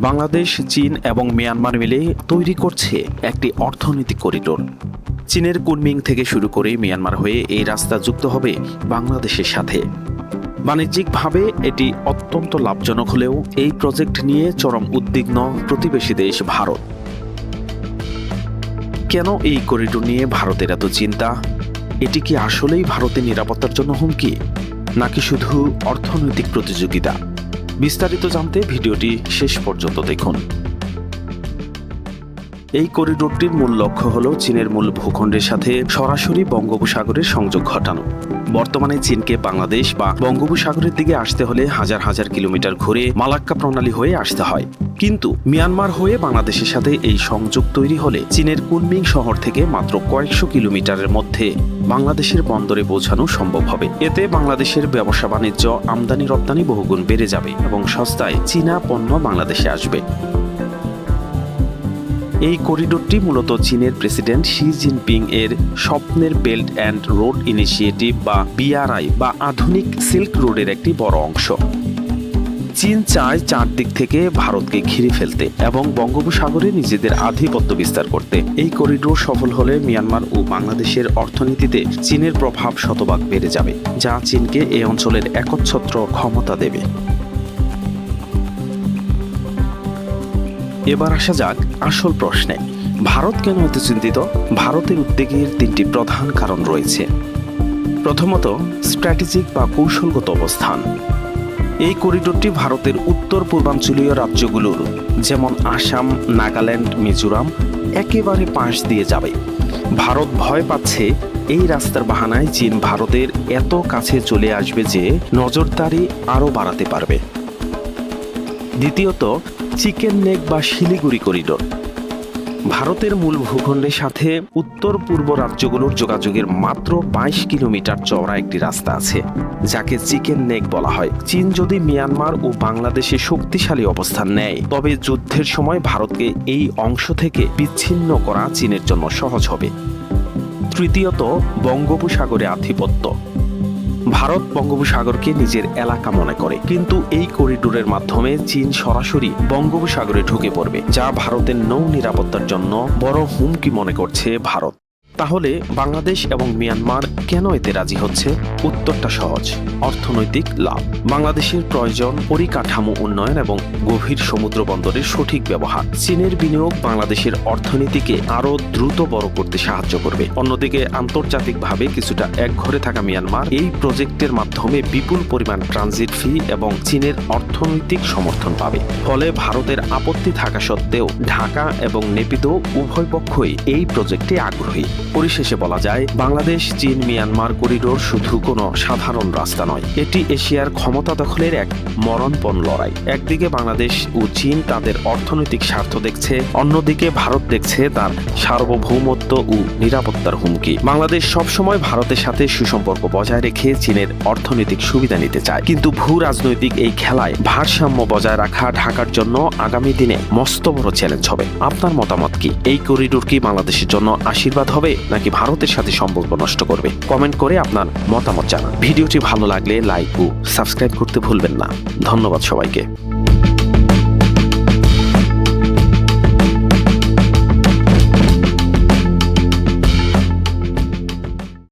বাংলাদেশ, চীন এবং মিয়ানমার মিলে তৈরি করছে একটি অর্থনৈতিক করিডোর। চীনের কুনমিং থেকে শুরু করে মিয়ানমার হয়ে এই রাস্তা যুক্ত হবে বাংলাদেশের সাথে। বাণিজ্যিকভাবে এটি অত্যন্ত লাভজনক হলেও এই প্রজেক্ট নিয়ে চরম উদ্বিগ্ন প্রতিবেশী দেশ ভারত। কেন এই করিডোর নিয়ে ভারতের এত চিন্তা? এটি কি আসলেই ভারতের নিরাপত্তার জন্য হুমকি, নাকি শুধু অর্থনৈতিক প্রতিযোগিতা? বিস্তারিত জানতে ভিডিওটি শেষ পর্যন্ত দেখুন। এই করিডোরটির মূল লক্ষ্য হল চীনের মূল ভূখণ্ডের সাথে সরাসরি বঙ্গোপসাগরের সংযোগ ঘটানো। বর্তমানে চীনকে বাংলাদেশ বা বঙ্গোপসাগরের দিকে আসতে হলে হাজার হাজার কিলোমিটার ঘুরে মালাক্কা প্রণালী হয়ে আসতে হয়। কিন্তু মিয়ানমার হয়ে বাংলাদেশের সাথে এই সংযোগ তৈরি হলে চীনের কুনমিং শহর থেকে মাত্র কয়েকশো কিলোমিটারের মধ্যে বাংলাদেশের বন্দরে পৌঁছানো সম্ভব হবে। এতে বাংলাদেশের ব্যবসা বাণিজ্য, আমদানি রপ্তানি বহুগুণ বেড়ে যাবে এবং সস্তায় চীনা পণ্য বাংলাদেশে আসবে। এই করিডোরটি মূলত চীনের প্রেসিডেন্ট শি জিনপিং এর স্বপ্নের বেল্ট অ্যান্ড রোড ইনিশিয়েটিভ বা BRI বা আধুনিক সিল্ক রোডের একটি বড় অংশ। চীন চায় চারদিক থেকে ভারতকে ঘিরে ফেলতে এবং বঙ্গোপসাগরে নিজেদের আধিপত্য বিস্তার করতে। এই করিডোর সফল হলে মিয়ানমার ও বাংলাদেশের অর্থনীতিতে চীনের প্রভাব শতভাগ বেড়ে যাবে, যা চীনকে এই অঞ্চলের একচ্ছত্র ক্ষমতা দেবে। এবার আসা যাক আসল প্রশ্নে। ভারত কেন এত চিন্তিত? ভারতের উদ্বেগের তিনটি প্রধান কারণ রয়েছে। প্রথমত, স্ট্র্যাটেজিক বা কৌশলগত অবস্থান। এই করিডোরটি ভারতের উত্তর পূর্বাঞ্চলীয় রাজ্যগুলোর যেমন আসাম, নাগাল্যান্ড, মিজোরাম একেবারে পাশ দিয়ে যাবে। ভারত ভয় পাচ্ছে এই রাস্তার বাহানায় চীন ভারতের এত কাছে চলে আসবে যে নজরদারি আরও বাড়াতে পারবে। দ্বিতীয়ত, চিকেন নেক বা শিলিগুড়ি করিডোর। ভারতের মূল ভূখণ্ডের সাথে উত্তর পূর্ব রাজ্যগুলোর যোগাযোগের মাত্র 22 কিলোমিটার চওড়া একটি রাস্তা আছে, যাকে চিকেন নেক বলা হয়। চীন যদি মিয়ানমার ও বাংলাদেশে শক্তিশালী অবস্থান নেয়, তবে যুদ্ধের সময় ভারতকে এই অংশ থেকে বিচ্ছিন্ন করা চীনের জন্য সহজ হবে। তৃতীয়ত, বঙ্গোপসাগরে আধিপত্য। ভারত বঙ্গোপসাগরকে নিজের এলাকা মনে করে, কিন্তু এই করিডোরের মাধ্যমে চীন সরাসরি বঙ্গোপসাগরে ঢুকে পড়বে, যা ভারতের নৌ নিরাপত্তার জন্য বড় হুমকি মনে করছে ভারত। তাহলে বাংলাদেশ এবং মিয়ানমার কেন এতে রাজি হচ্ছে? উত্তরটা সহজ: অর্থনৈতিক লাভ। বাংলাদেশের প্রয়োজন পরিকাঠামো উন্নয়ন এবং গভীর সমুদ্র বন্দরের সঠিক ব্যবহার। চীনের বিনিয়োগ বাংলাদেশের অর্থনীতিকে আরও দ্রুত বড় করতে সাহায্য করবে। অন্যদিকে আন্তর্জাতিকভাবে কিছুটা একঘরে থাকা মিয়ানমার এই প্রজেক্টের মাধ্যমে বিপুল পরিমাণ ট্রানজিট ফি এবং চীনের অর্থনৈতিক সমর্থন পাবে। ফলে ভারতের আপত্তি থাকা সত্ত্বেও ঢাকা এবং নেপিদো উভয় পক্ষই এই প্রজেক্টে আগ্রহী। পরিশেষে বলা যায়, বাংলাদেশ চীন মিয়ানমার করিডোর শুধু কোনো সাধারণ রাস্তা নয়, এটি এশিয়ার ক্ষমতা দখলের এক মরণপণ লড়াই। একদিকে বাংলাদেশ ও চীন তাদের অর্থনৈতিক স্বার্থ দেখছে, অন্যদিকে ভারত দেখছে তার সার্বভৌমত্ব ও নিরাপত্তার হুমকি। বাংলাদেশ সবসময় ভারতের সাথে সুসম্পর্ক বজায় রেখে চীনের অর্থনৈতিক সুবিধা নিতে চায়, কিন্তু ভূ রাজনৈতিক এই খেলায় ভারসাম্য বজায় রাখা ঢাকার জন্য আগামী দিনে মস্ত বড় চ্যালেঞ্জ হবে। আপনার মতামত কি? এই করিডোর কি বাংলাদেশের জন্য আশীর্বাদ হবে, নাকি ভারতের সাথে সম্পর্ক নষ্ট করবে? কমেন্ট করে আপনার মতামত জানান। ভিডিওটি ভালো লাগলে লাইক ও সাবস্ক্রাইব করতে ভুলবেন না। ধন্যবাদ সবাইকে।